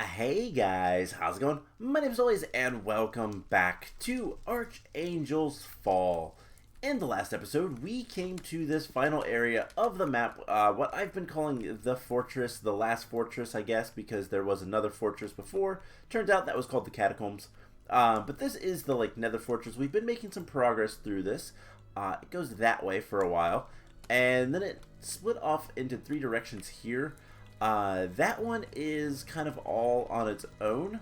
Hey guys, how's it going? My name is always, and welcome back to Archangel's Fall. In the last episode, we came to this final area of the map, what I've been calling the fortress, the last fortress, I guess, because there was another fortress before. Turns out that was called the catacombs. But this is the Nether fortress. We've been making some progress through this. It goes that way for a while, and then it split off into three directions here. That one is kind of all on its own.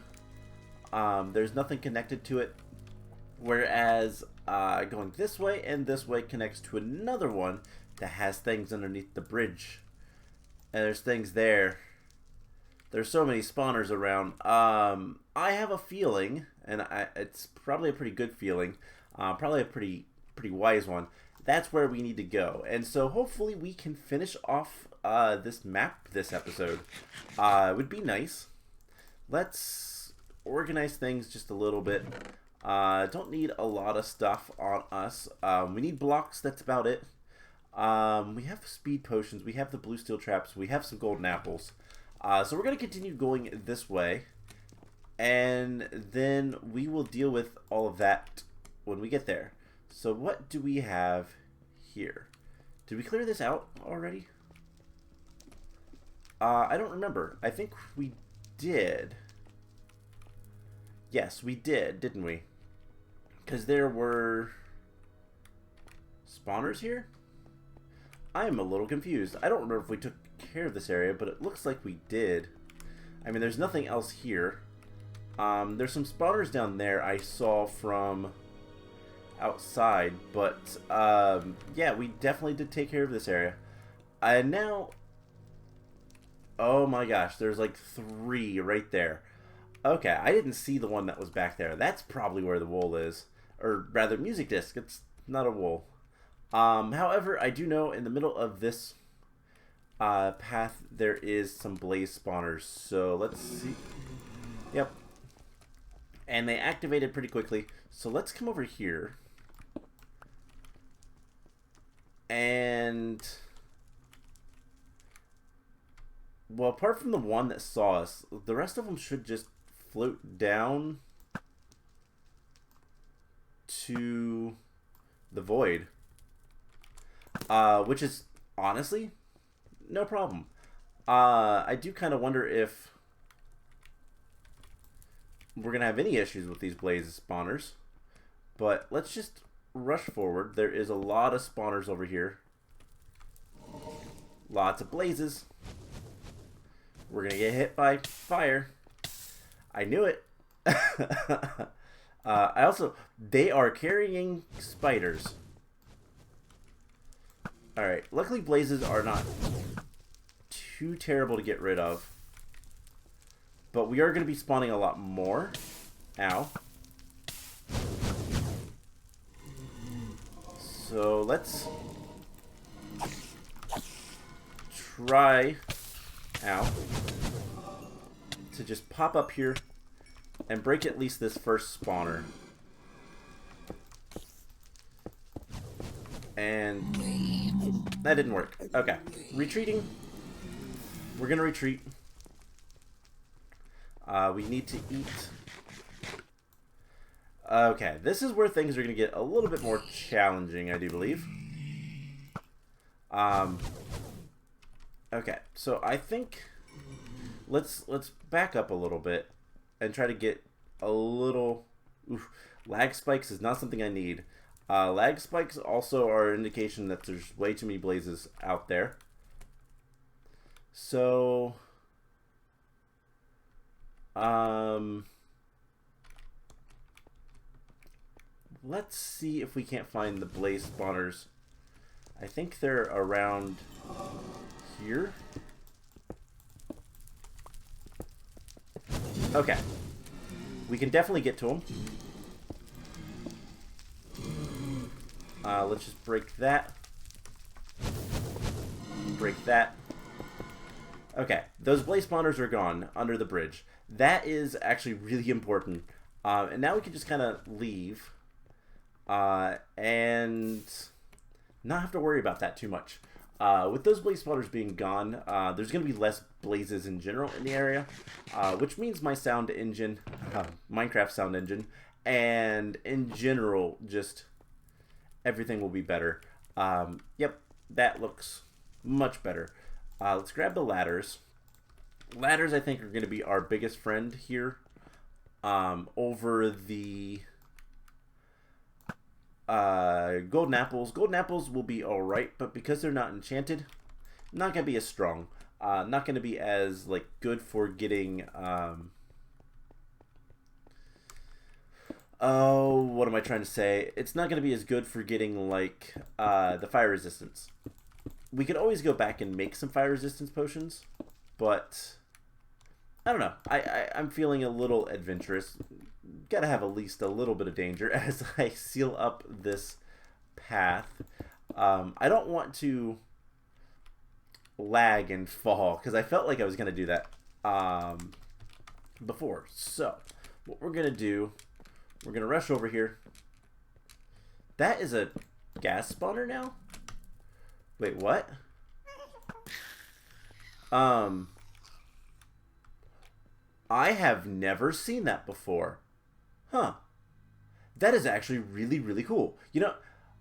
There's nothing connected to it. Whereas going this way and this way connects to another one that has things underneath the bridge. And there's things there. There's so many spawners around. I have a feeling, and it's probably a pretty good feeling, probably a pretty wise one. That's where we need to go. And so hopefully we can finish off this map this episode. It would be nice. Let's organize things just a little bit. Don't need a lot of stuff on us. We need blocks, that's about it. We have speed potions, we have the blue steel traps, we have some golden apples. So we're going to continue going this way. And then we will deal with all of that when we get there. So what do we have here? Did we clear this out already? I don't remember. I think we did. Yes, we did, didn't we? Because there were spawners here? I am a little confused. I don't remember if we took care of this area, but it looks like we did. I mean, there's nothing else here. There's some spawners down there I saw from outside, but yeah, we definitely did take care of this area. And now, oh my gosh, there's like 3 right there. Okay, I didn't see the one that was back there. That's probably where the wool is, or rather music disc. It's not a wool. However, I do know in the middle of this path there is some blaze spawners, so let's see. Yep, and they activated pretty quickly, so let's come over here. And well, apart from the one that saw us, the rest of them should just float down to the void, which is honestly no problem. I do kind of wonder if we're gonna have any issues with these blaze spawners, but let's just rush forward. There is a lot of spawners over here. Lots of blazes. We're gonna get hit by fire. I knew it. They are carrying spiders. Alright, luckily blazes are not too terrible to get rid of. But we are going to be spawning a lot more. Ow. So let's try, ow, to just pop up here and break at least this first spawner. And that didn't work. Okay, retreating. We're gonna retreat. We need to eat. Okay, this is where things are gonna get a little bit more challenging, I do believe. Okay, so I think let's back up a little bit and try to get a little. Oof, lag spikes is not something I need. Lag spikes also are an indication that there's way too many blazes out there. So let's see if we can't find the blaze spawners. I think they're around here. Okay. We can definitely get to them. Let's just break that. Break that. Okay, those blaze spawners are gone under the bridge. That is actually really important. And now we can just kind of leave. And not have to worry about that too much. With those blaze spawners being gone, there's going to be less blazes in general in the area, which means my sound engine, Minecraft sound engine, and in general, just everything will be better. Yep, that looks much better. Let's grab the ladders. Ladders, I think, are going to be our biggest friend here over the golden apples. Golden apples will be alright, but because they're not enchanted, not going to be as strong. Not going to be as like good for getting oh, what am I trying to say? It's not going to be as good for getting like the fire resistance. We could always go back and make some fire resistance potions, but I don't know. I'm feeling a little adventurous. Gotta have at least a little bit of danger as I seal up this path. I don't want to lag and fall because I felt like I was gonna do that before. So what we're gonna do, we're gonna rush over here. That is a gas spawner now? Wait, what? I have never seen that before. Huh. That is actually really, really cool. You know,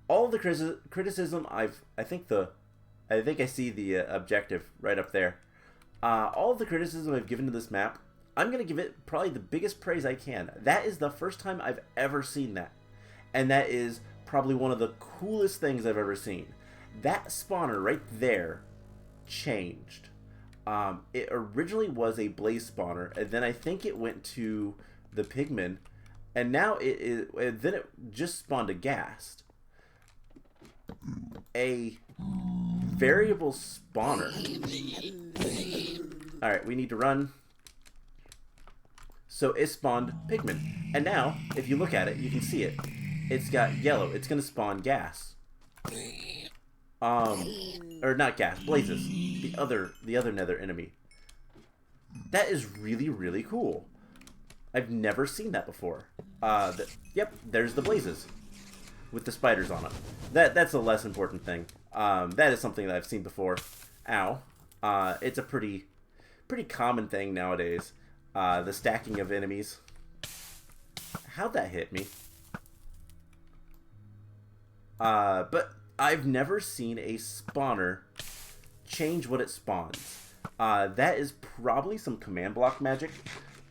all the criticism I think I see the objective right up there. All of the criticism I've given to this map, I'm going to give it probably the biggest praise I can. That is the first time I've ever seen that. And that is probably one of the coolest things I've ever seen. That spawner right there changed. It originally was a blaze spawner, and then I think it went to the pigmen, and now then it just spawned a ghast. A variable spawner. Alright, we need to run. So it spawned pigmen. And now, if you look at it, you can see it. It's got yellow. It's going to spawn gas. Or not gas, blazes. The other nether enemy. That is really, really cool. I've never seen that before. Yep, there's the blazes with the spiders on them. That's a less important thing. That is something that I've seen before. Ow. It's a pretty common thing nowadays. The stacking of enemies. How'd that hit me? But I've never seen a spawner change what it spawns. That is probably some command block magic,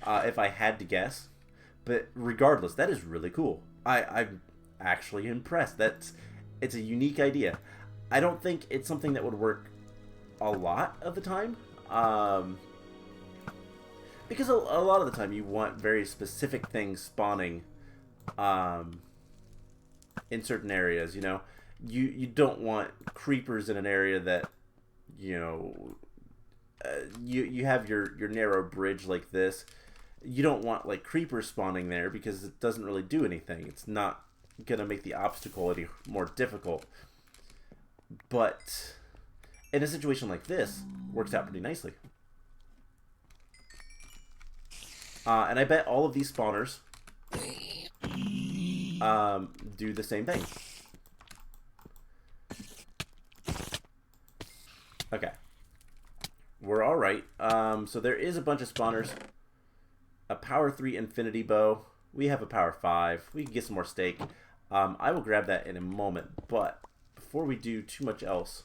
if I had to guess. But regardless, that is really cool. I'm actually impressed. It's a unique idea. I don't think it's something that would work a lot of the time. Because a lot of the time you want very specific things spawning in certain areas, you know. You don't want creepers in an area that, you know, you have your narrow bridge like this. You don't want like creepers spawning there because it doesn't really do anything. It's not gonna make the obstacle any more difficult. But in a situation like this, works out pretty nicely. And I bet all of these spawners do the same thing. Okay. We're alright. So there is a bunch of spawners. A power 3 infinity bow. We have a power 5. We can get some more steak. I will grab that in a moment. But before we do too much else.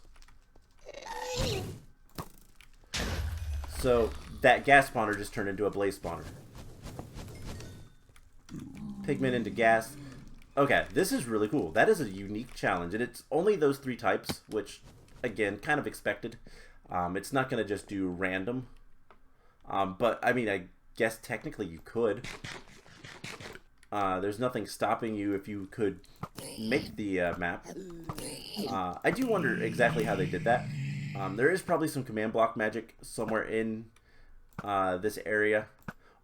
So that gas spawner just turned into a blaze spawner. Pigment into gas. Okay, this is really cool. That is a unique challenge. And it's only those 3 types, which, again, kind of expected. It's not going to just do random. But, I mean, I guess technically you could. There's nothing stopping you if you could make the map. I do wonder exactly how they did that. There is probably some command block magic somewhere in this area.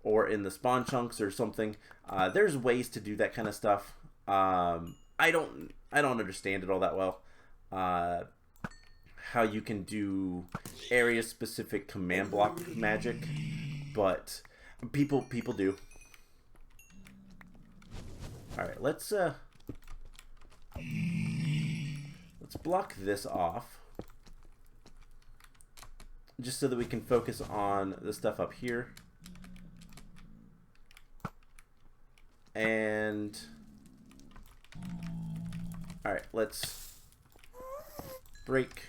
Or in the spawn chunks or something. There's ways to do that kind of stuff. I don't understand it all that well. How you can do area specific command block magic, but people do. All right, let's block this off. just so that we can focus on the stuff up here. And alright, let's break.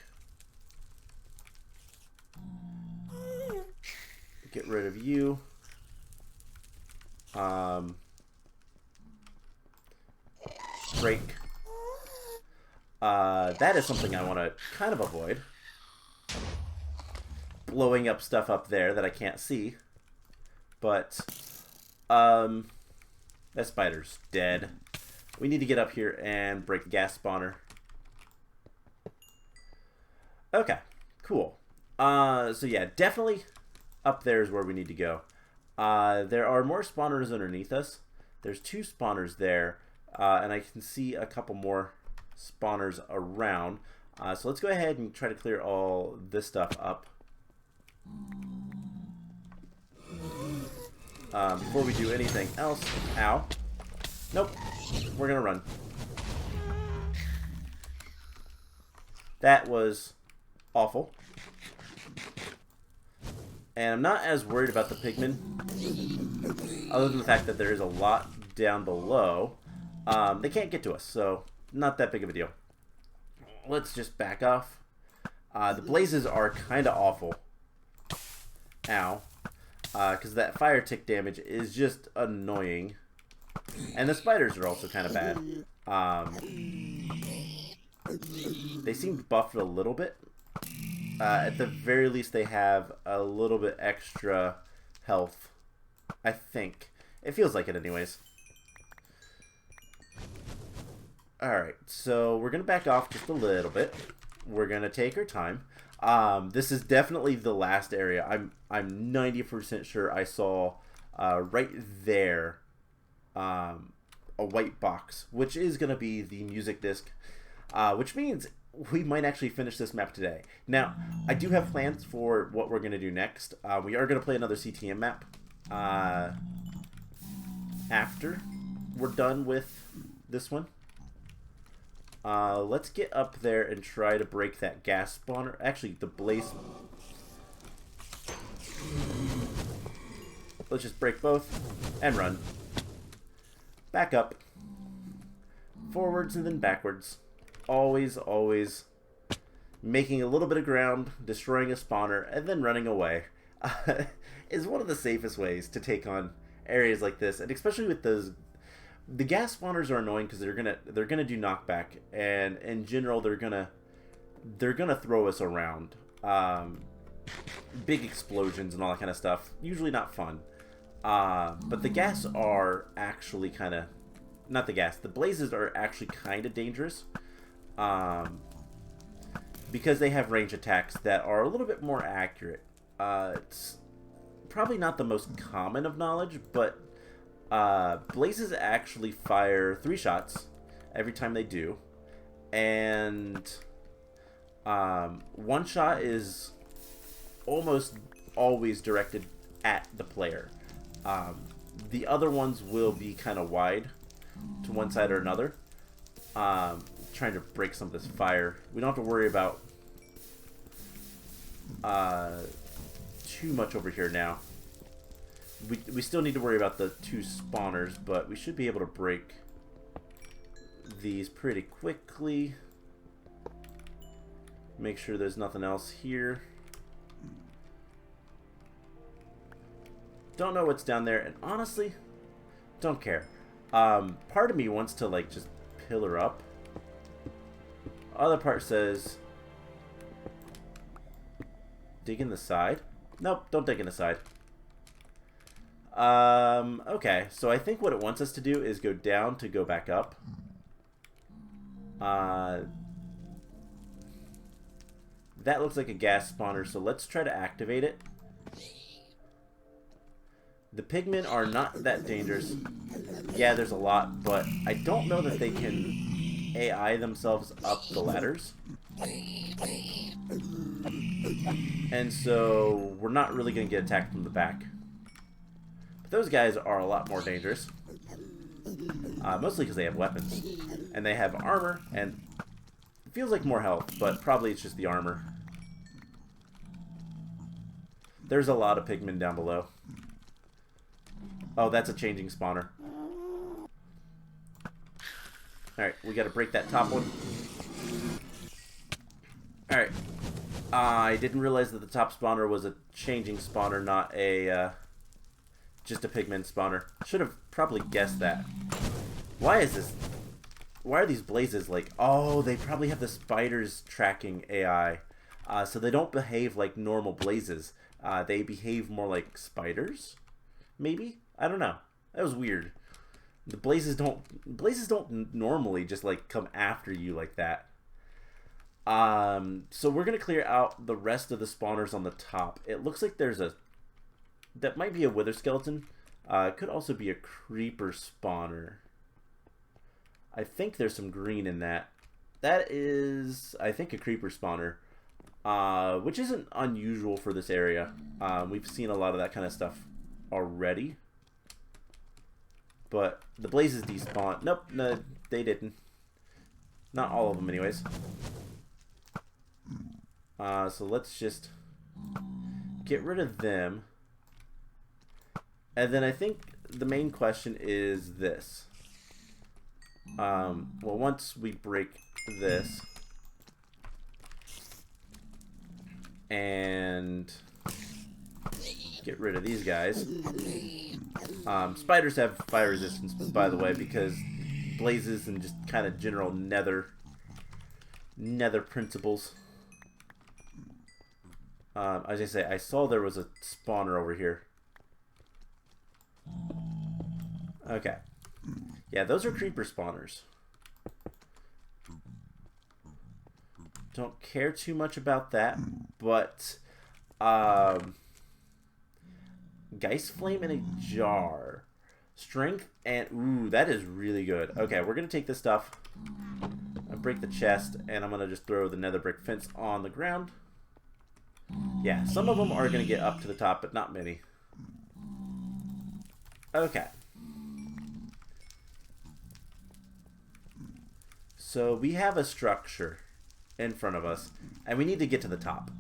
Get rid of you. Break. That is something I want to kind of avoid. Blowing up stuff up there that I can't see. But, that spider's dead. We need to get up here and break the gas spawner. Okay, cool. So yeah, definitely up there is where we need to go. There are more spawners underneath us. There's 2 spawners there, and I can see a couple more spawners around. So let's go ahead and try to clear all this stuff up. Before we do anything else. Ow. Nope. We're gonna run. That was awful. And I'm not as worried about the pigmen, other than the fact that there is a lot down below. They can't get to us, so not that big of a deal. Let's just back off. The blazes are kind of awful. Ow. Because that fire tick damage is just annoying. And the spiders are also kind of bad. They seem buffed a little bit. At the very least, they have a little bit extra health. I think. It feels like it anyways. Alright, so we're going to back off just a little bit. We're going to take our time. This is definitely the last area. I'm 90% sure I saw right there a white box, which is going to be the music disc, which means we might actually finish this map today. Now, I do have plans for what we're going to do next. We are going to play another CTM map after we're done with this one. Let's get up there and try to break that gas spawner. Actually, the blaze. Let's just break both and run. Back up. Forwards and then backwards. Always, always making a little bit of ground, destroying a spawner, and then running away is one of the safest ways to take on areas like this, and especially with those. The gas spawners are annoying because they're gonna do knockback, and in general they're gonna throw us around. Big explosions and all that kind of stuff. Usually not fun. But the gas are actually kind of not the gas. The blazes are actually kind of dangerous. Because they have range attacks that are a little bit more accurate. It's probably not the most common of knowledge, but blazes actually fire 3 shots every time they do, and 1 shot is almost always directed at the player. The other ones will be kind of wide to one side or another. Trying to break some of this fire. We don't have to worry about too much over here now. We still need to worry about the 2 spawners, but we should be able to break these pretty quickly. Make sure there's nothing else here. Don't know what's down there, and honestly, don't care. Part of me wants to like just pillar up. Other part says dig in the side. Nope, don't dig in the side. Okay, so I think what it wants us to do is go down to go back up. That looks like a gas spawner, so let's try to activate it. The pigmen are not that dangerous. Yeah, there's a lot, but I don't know that they can AI themselves up the ladders. And so we're not really going to get attacked from the back. But those guys are a lot more dangerous. Mostly because they have weapons. And they have armor, and it feels like more health, but probably it's just the armor. There's a lot of pigmen down below. Oh, that's a changing spawner. Alright, we gotta break that top one. Alright. I didn't realize that the top spawner was a changing spawner, not a, just a pigman spawner. Should have probably guessed that. Why is this? Why are these blazes like... Oh, they probably have the spiders tracking AI. So they don't behave like normal blazes. They behave more like spiders? Maybe? I don't know. That was weird. The blazes don't normally just like come after you like that. So we're gonna clear out the rest of the spawners on the top. It looks like there's a... That might be a wither skeleton. It could also be a creeper spawner. I think there's some green in that. That is, I think, a creeper spawner. Which isn't unusual for this area. We've seen a lot of that kind of stuff already. But the blazes despawn. Nope, no, they didn't. Not all of them anyways. So let's just get rid of them. And then I think the main question is this. Well, once we break this and get rid of these guys. Spiders have fire resistance, by the way, because blazes and just kind of general nether principles. As I say, I saw there was a spawner over here. Okay. Yeah, those are creeper spawners. Don't care too much about that, but Geist Flame in a jar. Strength and... Ooh, that is really good. Okay, we're going to take this stuff. I break the chest, and I'm going to just throw the nether brick fence on the ground. Yeah, some of them are going to get up to the top, but not many. Okay. So we have a structure in front of us, and we need to get to the top.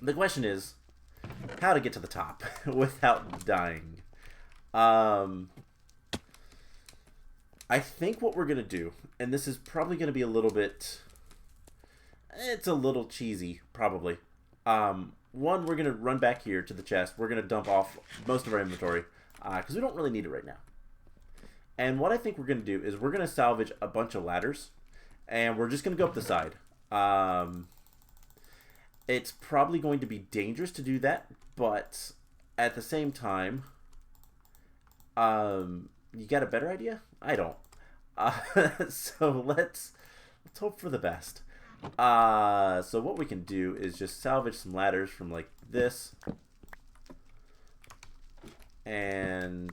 The question is, how to get to the top without dying. I think what we're going to do, and this is probably going to be a little bit... It's a little cheesy, probably. One, we're going to run back here to the chest. We're going to dump off most of our inventory, because we don't really need it right now. And what I think we're going to do is we're going to salvage a bunch of ladders, and we're just going to go up the side. It's probably going to be dangerous to do that, but at the same time, you got a better idea? I don't. So let's hope for the best. So what we can do is just salvage some ladders from like this, and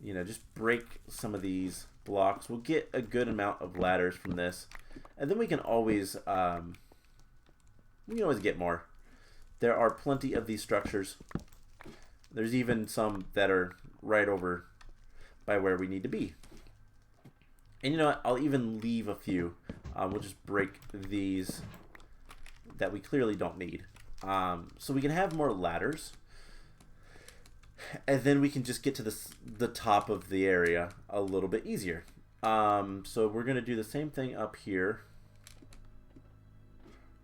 you know, just break some of these blocks. We'll get a good amount of ladders from this, and then we can always get more. There are plenty of these structures. There's even some that are right over by where we need to be. And you know what? I'll even leave a few. We'll just break these that we clearly don't need. So we can have more ladders. And then we can just get to the top of the area a little bit easier. So we're going to do the same thing up here.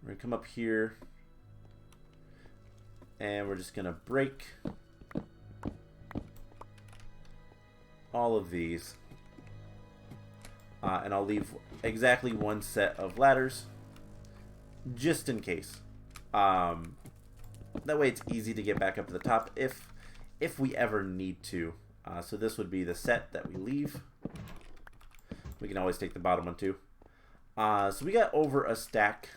We're going to come up here. And we're just going to break all of these. And I'll leave exactly one set of ladders, just in case. That way it's easy to get back up to the top if we ever need to. So this would be the set that we leave. We can always take the bottom one too. So we got over a stack.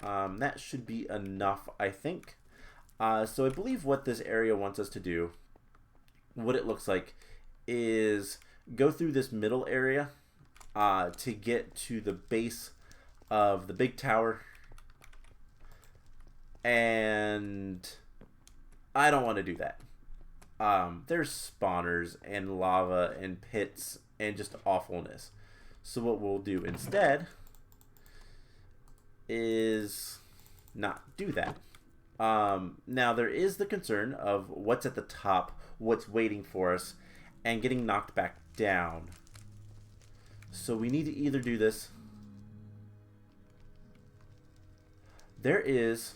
That should be enough, I think. So I believe what this area wants us to do, what it looks like, is go through this middle area to get to the base of the big tower. And I don't want to do that. There's spawners and lava and pits and just awfulness. So what we'll do instead is, not do that. Now, there is the concern of what's at the top, what's waiting for us, and getting knocked back down. So we need to either do this. There is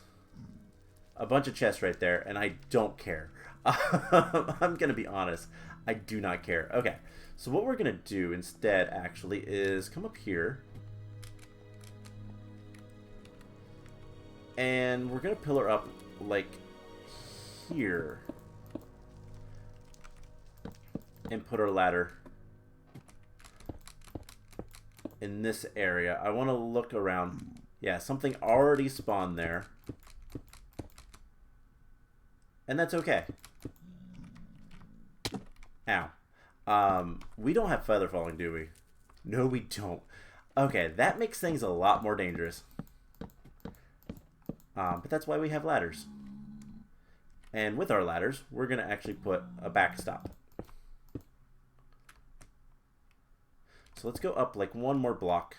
a bunch of chests right there, and I don't care. I'm going to be honest. I do not care. Okay, so what we're going to do instead, actually, is come up here. And we're going to pillar up, like, here. And put our ladder in this area. I want to look around. Yeah, something already spawned there. And that's okay. Ow. We don't have feather falling, do we? No, we don't. Okay, that makes things a lot more dangerous. But that's why we have ladders. And with our ladders, we're going to actually put a backstop. So let's go up like one more block.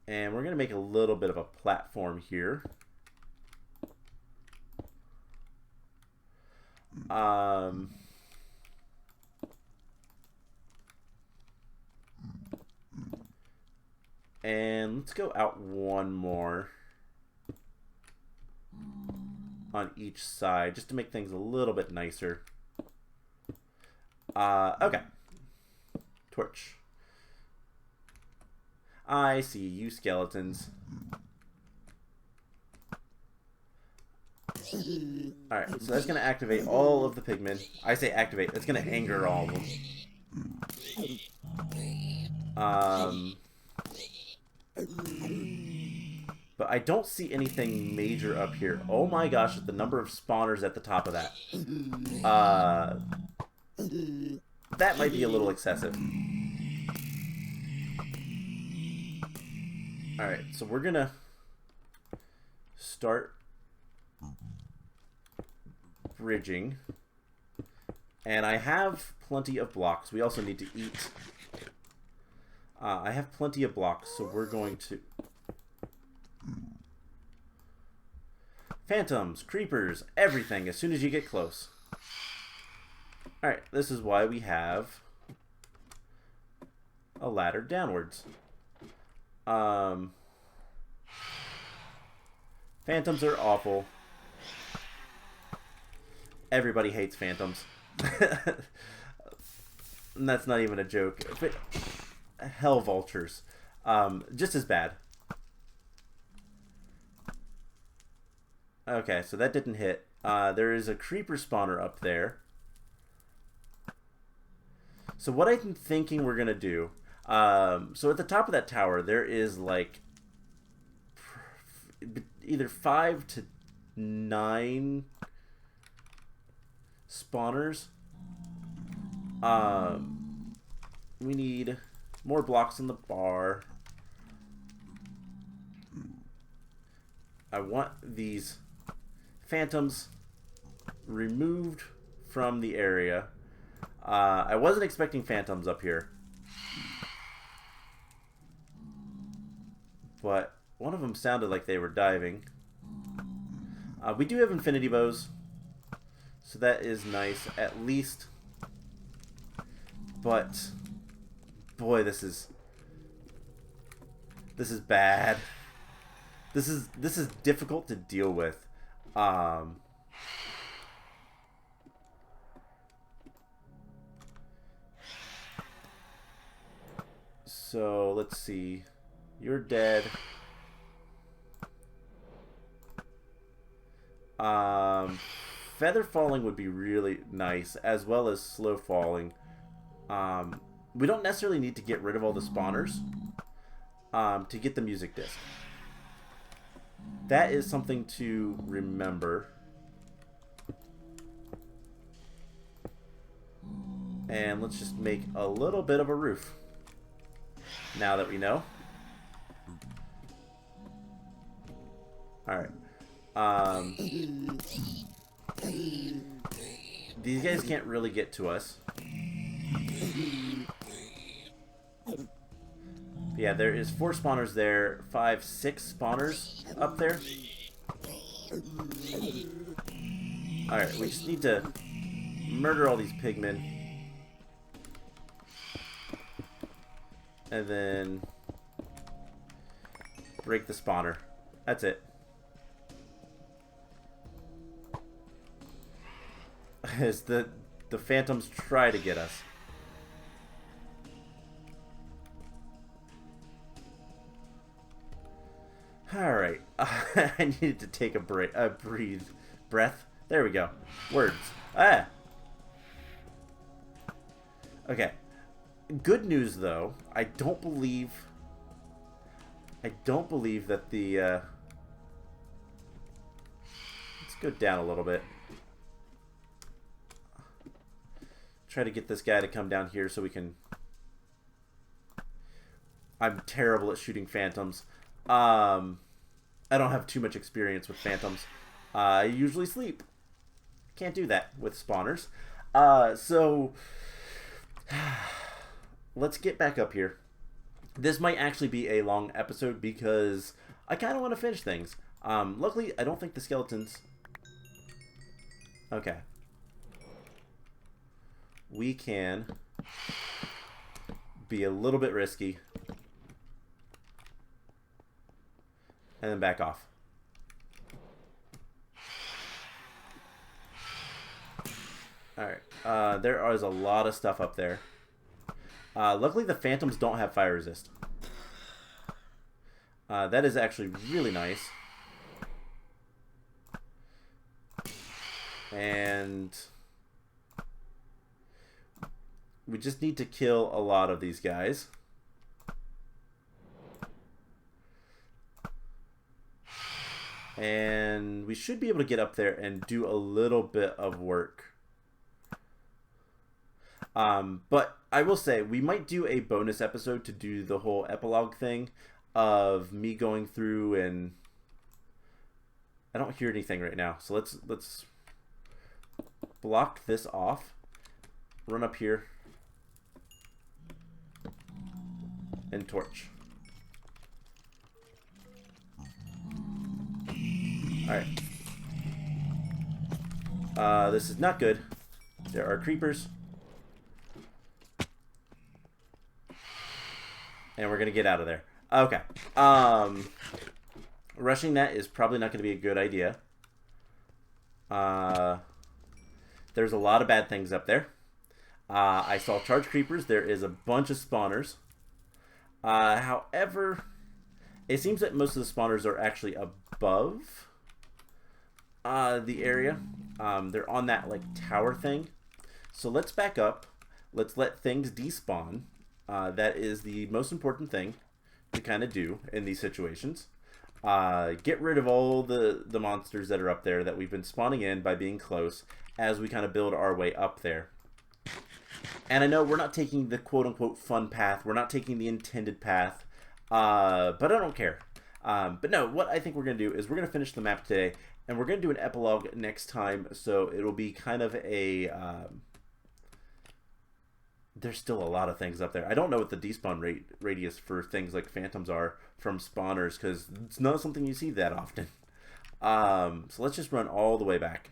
And we're going to make a little bit of a platform here. And let's go out one more on each side just to make things a little bit nicer. Okay. Torch. I see you, skeletons. Alright, so that's going to activate all of the pigmen. I say activate, that's going to anger all of them. But I don't see anything major up here. Oh my gosh, the number of spawners at the top of that. That might be a little excessive. Alright, so we're gonna start bridging. And I have plenty of blocks. We also need to eat. I have plenty of blocks, so we're going to... Phantoms, creepers, everything as soon as you get close. Alright, this is why we have a ladder downwards. Phantoms are awful. Everybody hates phantoms. And that's not even a joke. But hell vultures. Just as bad. Okay, so that didn't hit. There is a creeper spawner up there. So what I'm thinking we're going to do... so at the top of that tower, there is like... either 5 to 9 spawners. We need more blocks in the bar. I want these phantoms removed from the area. I wasn't expecting phantoms up here. But one of them sounded like they were diving. We do have infinity bows. So that is nice, at least. But boy, this is bad. This is difficult to deal with. So let's see. You're dead. Feather falling would be really nice, as well as slow falling. We don't necessarily need to get rid of all the spawners to get the music disc. That is something to remember. And let's just make a little bit of a roof. Now that we know. Alright. These guys can't really get to us. Yeah, there is 4 spawners there, 5, 6 spawners up there. Alright, we just need to murder all these pigmen. And then break the spawner. That's it. As the phantoms try to get us. Alright. I needed to take a breath. There we go. Words. Ah! Okay. Good news, though. I don't believe that the... Let's go down a little bit. Try to get this guy to come down here so we can... I'm terrible at shooting phantoms. I don't have too much experience with phantoms. I usually sleep. Can't do that with spawners. So... Let's get back up here. This might actually be a long episode because I kind of want to finish things. Luckily, I don't think the skeletons... Okay. We can be a little bit risky. And then back off. Alright. There is a lot of stuff up there. Luckily, the phantoms don't have fire resist. That is actually really nice. And we just need to kill a lot of these guys. And we should be able to get up there and do a little bit of work. But I will say, we might do a bonus episode to do the whole epilogue thing of me going through and... I don't hear anything right now, so let's block this off. Run up here. And torch. Alright. This is not good. There are creepers. And we're going to get out of there. Okay. Rushing that is probably not going to be a good idea. There's a lot of bad things up there. I saw charge creepers. There is a bunch of spawners. However, it seems that most of the spawners are actually above the area. They're on that like tower thing. So let's back up. Let's let things despawn. That is the most important thing to kind of do in these situations. Get rid of all the monsters that are up there that we've been spawning in by being close as we kind of build our way up there. And I know we're not taking the quote-unquote fun path. We're not taking the intended path. But I don't care. But no, what I think we're going to do is we're going to finish the map today. And we're going to do an epilogue next time. So it'll be kind of a... there's still a lot of things up there. I don't know what the despawn radius for things like phantoms are from spawners, because it's not something you see that often. So let's just run all the way back.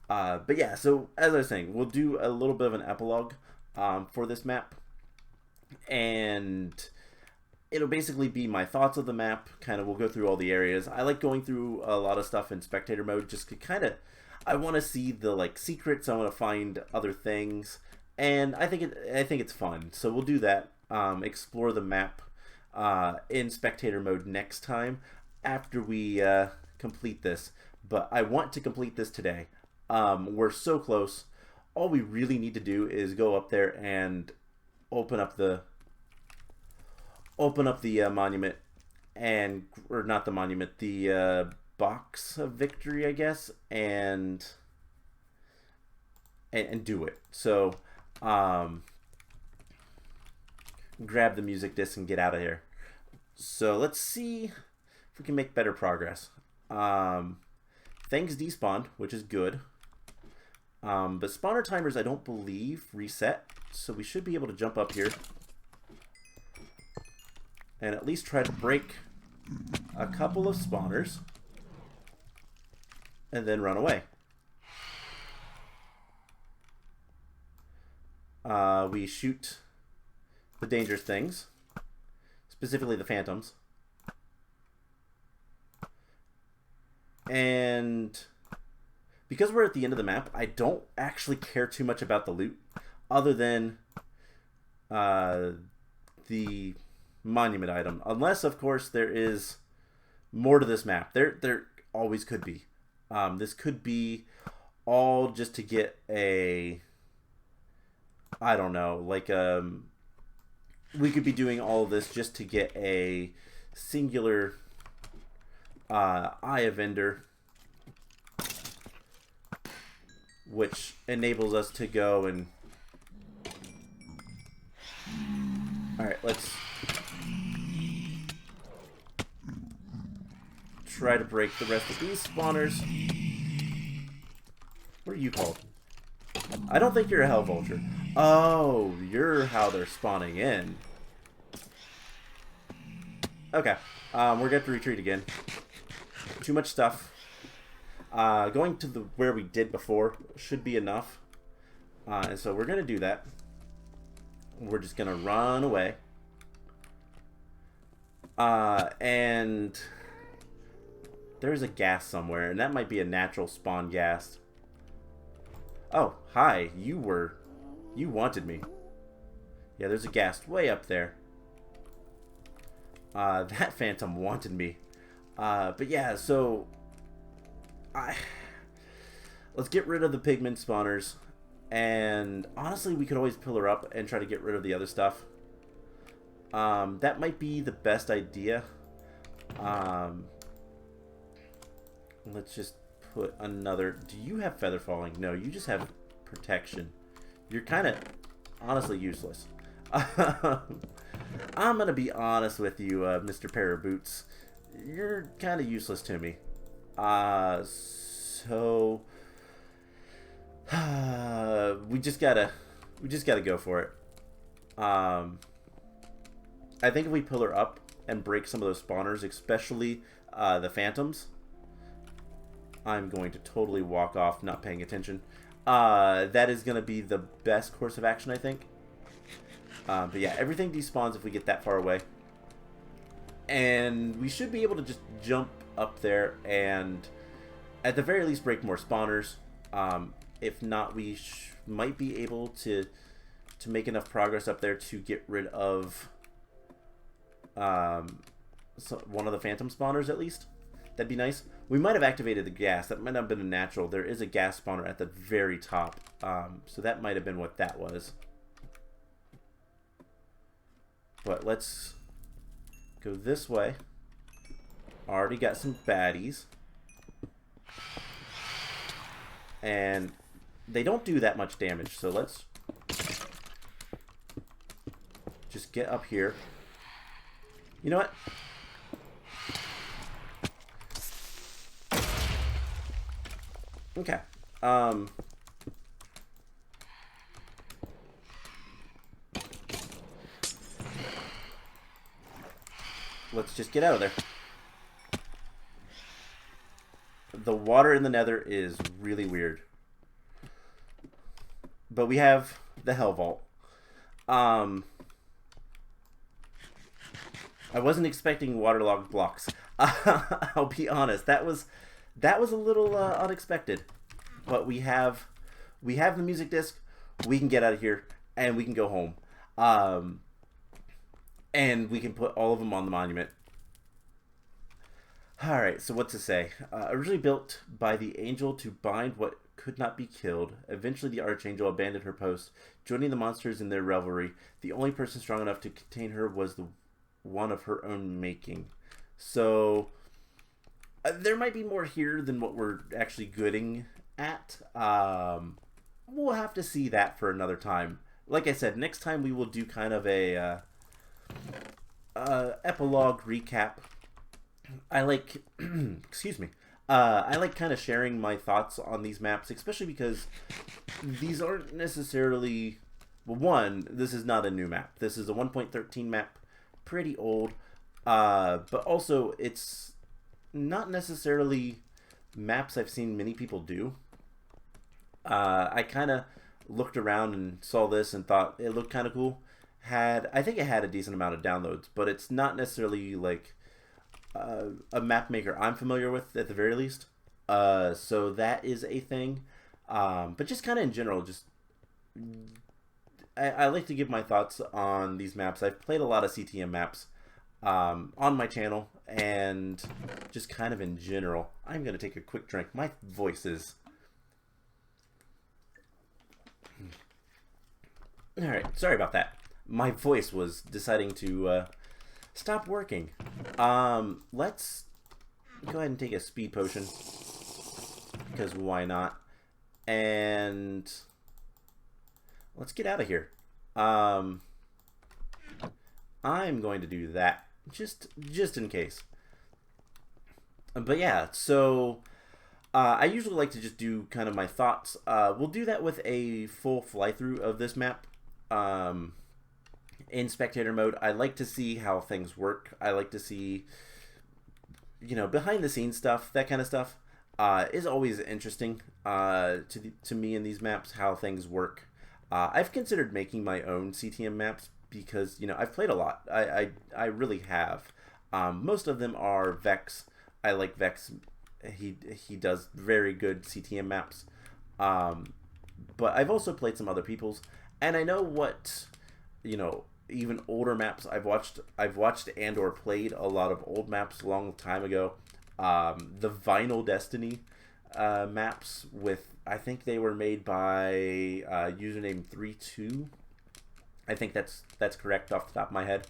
But yeah, so as I was saying, we'll do a little bit of an epilogue for this map. And it'll basically be my thoughts of the map. Kind of, we'll go through all the areas. I like going through a lot of stuff in spectator mode, just to kind of... I want to see the like secrets. I want to find other things. And I think it's fun, so we'll do that. Explore the map in spectator mode next time after we complete this. But I want to complete this today. We're so close. All we really need to do is go up there and open up the monument, and or not the monument, the box of victory, I guess, and do it. So. Grab the music disc and get out of here. So let's see if we can make better progress. Things despawned, which is good. But spawner timers, I don't believe, reset. So we should be able to jump up here and at least try to break a couple of spawners and then run away. We shoot the dangerous things, specifically the phantoms. And because we're at the end of the map, I don't actually care too much about the loot, other than the monument item. Unless, of course, there is more to this map. There always could be. This could be all just to get a... I don't know, like, we could be doing all of this just to get a singular Eye of Ender, which enables us to go and... Alright, let's try to break the rest of these spawners. What are you called? I don't think you're a Hell Vulture. Oh, you're how they're spawning in. Okay, we're going to have to retreat again. Too much stuff. Going to where we did before should be enough. And so we're going to do that. We're just going to run away. And there's a gas somewhere, and that might be a natural spawn gas. Oh, hi. You wanted me. Yeah, there's a ghast way up there. That phantom wanted me. But yeah, so... let's get rid of the pigment spawners. And honestly, we could always pillar up and try to get rid of the other stuff. That might be the best idea. Let's just put another... Do you have feather falling? No, you just have protection. You're kind of honestly useless. I'm going to be honest with you, Mr. Pair of Boots. You're kind of useless to me. So we just gotta go for it. I think if we pillar up and break some of those spawners, especially the phantoms, I'm going to totally walk off, not paying attention. That is going to be the best course of action, I think. But yeah, everything despawns if we get that far away. And we should be able to just jump up there and at the very least break more spawners. If not, we might be able to make enough progress up there to get rid of one of the phantom spawners at least. That'd be nice. We might have activated the gas. That might not have been a natural. There is a gas spawner at the very top. So that might have been what that was. But let's go this way. Already got some baddies. And they don't do that much damage. So let's just get up here. You know what? Okay. Let's just get out of there. The water in the Nether is really weird. But we have the Hell Vault. I wasn't expecting waterlogged blocks. I'll be honest. That was a little unexpected. But we have the music disc. We can get out of here and we can go home. And we can put all of them on the monument. Alright, so what to say? Originally built by the angel to bind what could not be killed, eventually the Archangel abandoned her post, joining the monsters in their revelry. The only person strong enough to contain her was the one of her own making. So, there might be more here than what we're actually gooding at. We'll have to see that for another time. Like I said, next time we will do kind of a epilogue recap. I like, excuse me, I like kind of sharing my thoughts on these maps, especially because these aren't necessarily, well, one, this is not a new map. This is a 1.13 map, pretty old, But also, it's not necessarily maps I've seen many people do. I kind of looked around and saw this and thought it looked kind of cool. I think it had a decent amount of downloads, but it's not necessarily like a map maker I'm familiar with at the very least. So that is a thing. But just kind of in general, just I like to give my thoughts on these maps. I've played a lot of CTM maps on my channel, and just kind of in general. I'm going to take a quick drink. My voice is... Alright, sorry about that. My voice was deciding to stop working. Let's go ahead and take a speed potion, because why not? And let's get out of here. I'm going to do that just in case. But yeah, so I usually like to just do kind of my thoughts. We'll do that with a full fly through of this map. In spectator mode, I like to see how things work. I like to see, you know, behind the scenes stuff, that kind of stuff. Is always interesting to me in these maps, how things work. I've considered making my own CTM maps because, you know, I've played a lot. I really have. Most of them are Vex. I like Vex. He does very good CTM maps. But I've also played some other people's, and I know what, you know, even older maps I've watched and or played a lot of old maps a long time ago. The Vinyl Destiny maps with, I think they were made by username 32. I think that's correct off the top of my head.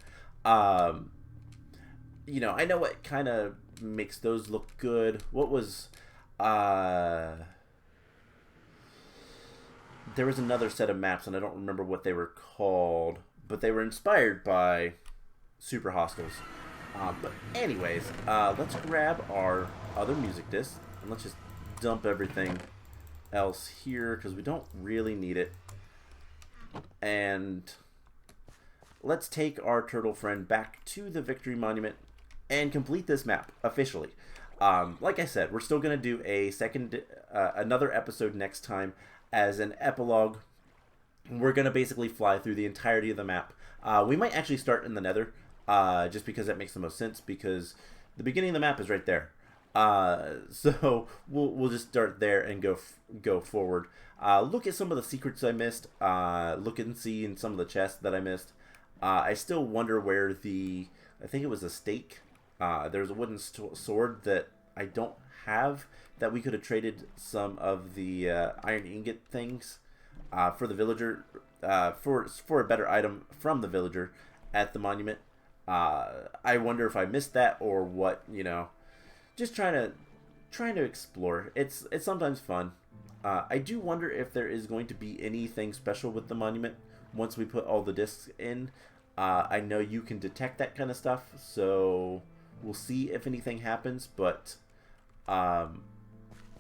You know, I know what kind of makes those look good. What was there was another set of maps, and I don't remember what they were called, but they were inspired by Super Hostiles. But anyways, let's grab our other music disc, and let's just dump everything else here, because we don't really need it. And let's take our turtle friend back to the Victory Monument and complete this map officially. Like I said, we're still going to do a another episode next time as an epilogue. We're going to basically fly through the entirety of the map. We might actually start in the Nether, just because that makes the most sense, because the beginning of the map is right there. So we'll just start there and go forward. Look at some of the secrets I missed. Look and see in some of the chests that I missed. I still wonder where I think it was a stake. There's a wooden sword that I don't have, that we could have traded some of the iron ingot things for the villager, for a better item from the villager at the monument. I wonder if I missed that or what, you know. Just trying to explore. It's sometimes fun. I do wonder if there is going to be anything special with the monument once we put all the discs in. I know you can detect that kind of stuff, so we'll see if anything happens, but I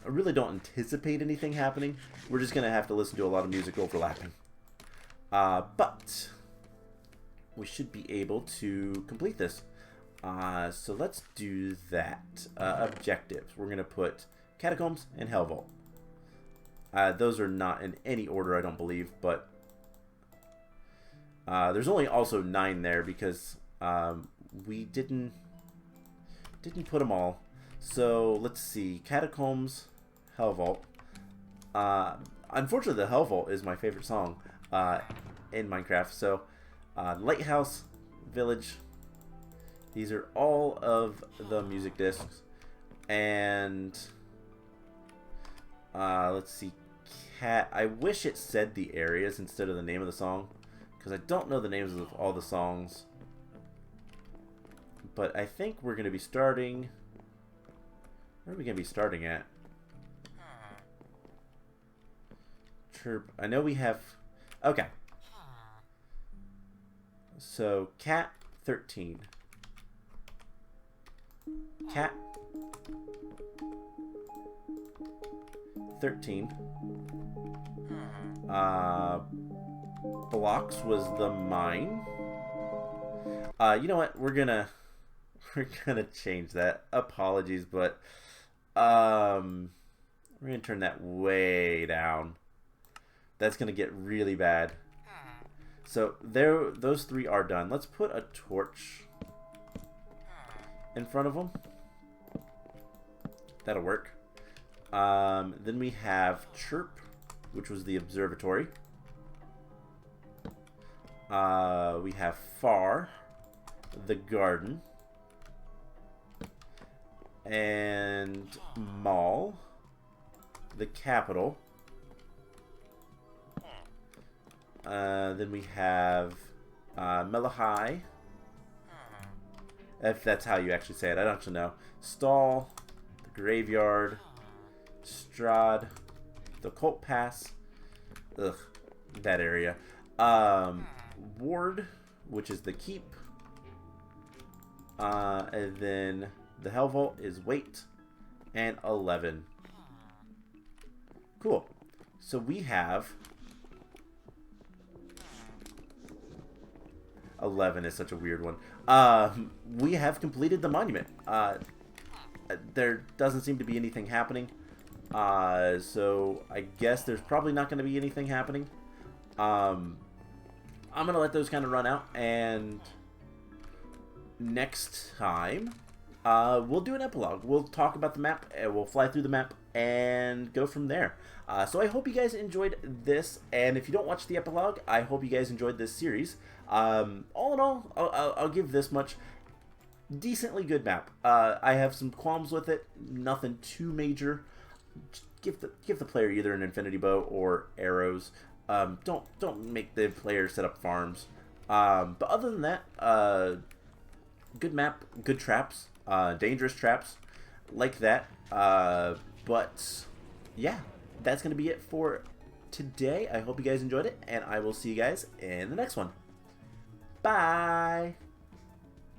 really don't anticipate anything happening. We're just going to have to listen to a lot of music overlapping. But we should be able to complete this. So let's do that. Objectives. We're going to put Catacombs and Hell Vault. Those are not in any order, I don't believe, but there's only also 9 there because we didn't put them all. So let's see. Catacombs, Hell Vault. Unfortunately, the Hell Vault is my favorite song in Minecraft. So Lighthouse, Village. These are all of the music discs. And let's see. I wish it said the areas instead of the name of the song, because I don't know the names of all the songs. But I think we're going to be starting... Where are we going to be starting at? Chirp. I know we have... Okay. So, Cat 13. Cat 13. Blocks was the mine. You know what? We're gonna we're gonna change that. Apologies, but we're gonna turn that way down. That's gonna get really bad. So there, those three are done. Let's put a torch in front of them. That'll work. Then we have Chirp, which was the observatory. We have Far, the garden, and Mall, the capital. Then we have Melahai, if that's how you actually say it. I don't actually know. Stall, the graveyard, Strahd, the Cult Pass. Ugh, that area. Ward, which is the keep. And then the Hell Vault is Wait and 11. Cool. So we have 11 is such a weird one. We have completed the monument. There doesn't seem to be anything happening. So I guess there's probably not going to be anything happening. I'm going to let those kind of run out, and next time we'll do an epilogue. We'll talk about the map, and we'll fly through the map and go from there. So I hope you guys enjoyed this, and if you don't watch the epilogue, I hope you guys enjoyed this series. All in all, I'll give this much. Decently good map. I have some qualms with it. Nothing too major. Just give the player either an infinity bow or arrows. Don't make the player set up farms. But other than that, good map, good traps, dangerous traps, like that. But yeah, that's gonna be it for today. I hope you guys enjoyed it, and I will see you guys in the next one. Bye.